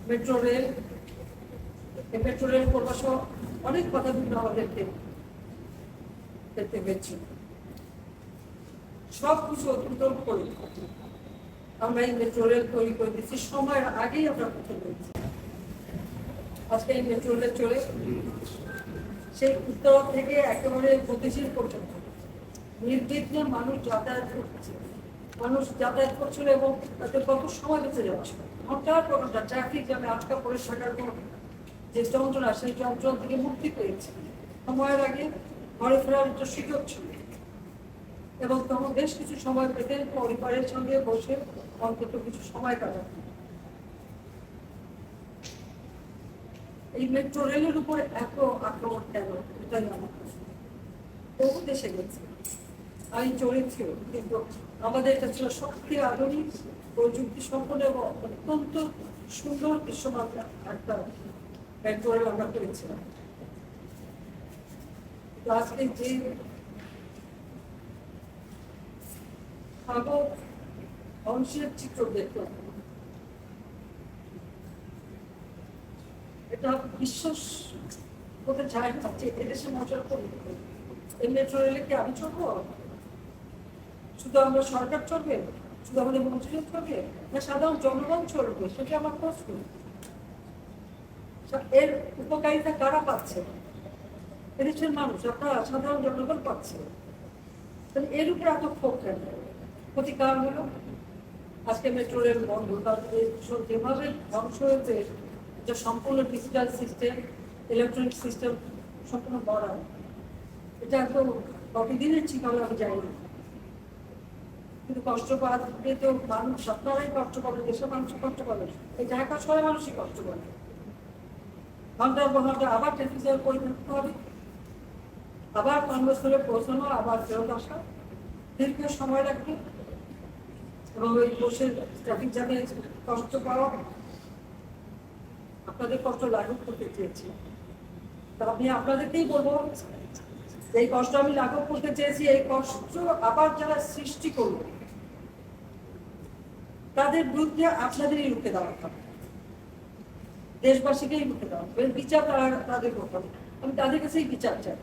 Metro rail, এই metro rail করবার সহ অনেক কথা কিন্তু আমাদেরকে দেখতে পেয়েছি। সব কিছু অতিক্রম করে আমরা এই মেট্রো রেল তৈরি করে দিচ্ছি, সময়ের আগেই আমরা করতে পেরেছি। আজকে এই মেট্রো রেল চলে সেই উত্তর থেকে একেবারে গতিশীল পর্যন্ত নির্বিঘ্নে মানুষ যাতায়াত করছে, মানুষ যাতায়াত করছিল এবং তাদের কত সময় বেঁচে যাচ্ছে। ঘন্টার পর ঘন্টা ট্রাফিক জ্যামে আটকা পড়ে থাকার কোনো যে যন্ত্রণা, সেই যন্ত্রণা থেকে মুক্তি পেয়েছে। সময়ের আগে ঘরে ফেরার একটা সুযোগ ছিল এবং তখন বেশ কিছু সময় পেতে পরিবারের সঙ্গে বসে অন্তত কিছু সময় কাটাতে। এই মেট্রো রেলের উপরে এত আক্রমণ কেন, এটাই আমার প্রশ্ন। বহু দেশে গেছে, আমি চড়েছিও, কিন্তু আমাদের এটা ছিল সত্যি আধুনিক প্রযুক্তি সম্পন্ন এবং অত্যন্ত সুন্দর দৃশ্যমান একটা মেট্রো রেল আমরা করেছিলাম। আজকে যে সাগর অংশের চিত্র দেখলাম, এটা বিশ্বাস করতে চায় না যে এদেশে মজার করবে। এই মেট্রো রেলে কি আমি চলবো? শুধু আমরা সরকার চলবে? শুধু আমাদের মন্ত্রী চলবে? না সাধারণ জনগণ চলবে? সেটা আমার প্রশ্ন। এর উপকারিতা কারা পাচ্ছে? এদেশের মানুষ, আপনারা সাধারণ জনগণ পাচ্ছে। তাহলে এর উপরে এত ক্ষোভ কেন? ক্ষতি কার হলো? আজকে মেট্রো রেল বন্ধ, তারপরে যেভাবে ধ্বংস হয়েছে, যে সম্পূর্ণ ডিজিটাল সিস্টেম, ইলেকট্রনিক সিস্টেম সম্পূর্ণ বড়, এটা একদম প্রতিদিনের ঠিক হবে আমি জানি না। কিন্তু কষ্ট পাবে তো মানুষ, আপনারাই কষ্ট পাবে, দেশের মানুষ কষ্ট পাবে, এই ঢাকা শহরের মানুষই কষ্ট পাবে। ঘন্টার পর ঘন্টা আবার ট্রাফিক জ্যাম করে থাকতে হবে, আবার কর্মস্থলে পৌঁছানো, আবার ফেরত আসা, দীর্ঘ সময় রাখবে এবং ওই বসে ট্রাফিক জ্যামে কষ্ট পাওয়া। আপনাদের কষ্ট লাঘব করতে চেয়েছি, তা আমি আপনাদেরকেই বলবো, এই কষ্ট আমি লাঘব করতে চেয়েছি। এই কষ্ট আবার যারা সৃষ্টি করবে তাদের বিরুদ্ধে আপনাদেরই রুখে দেওয়া হবে, দেশবাসীকেই রুখে দেওয়া হবে। বিচার তাদের করতে হবে, আমি তাদের কাছেই বিচার চাই।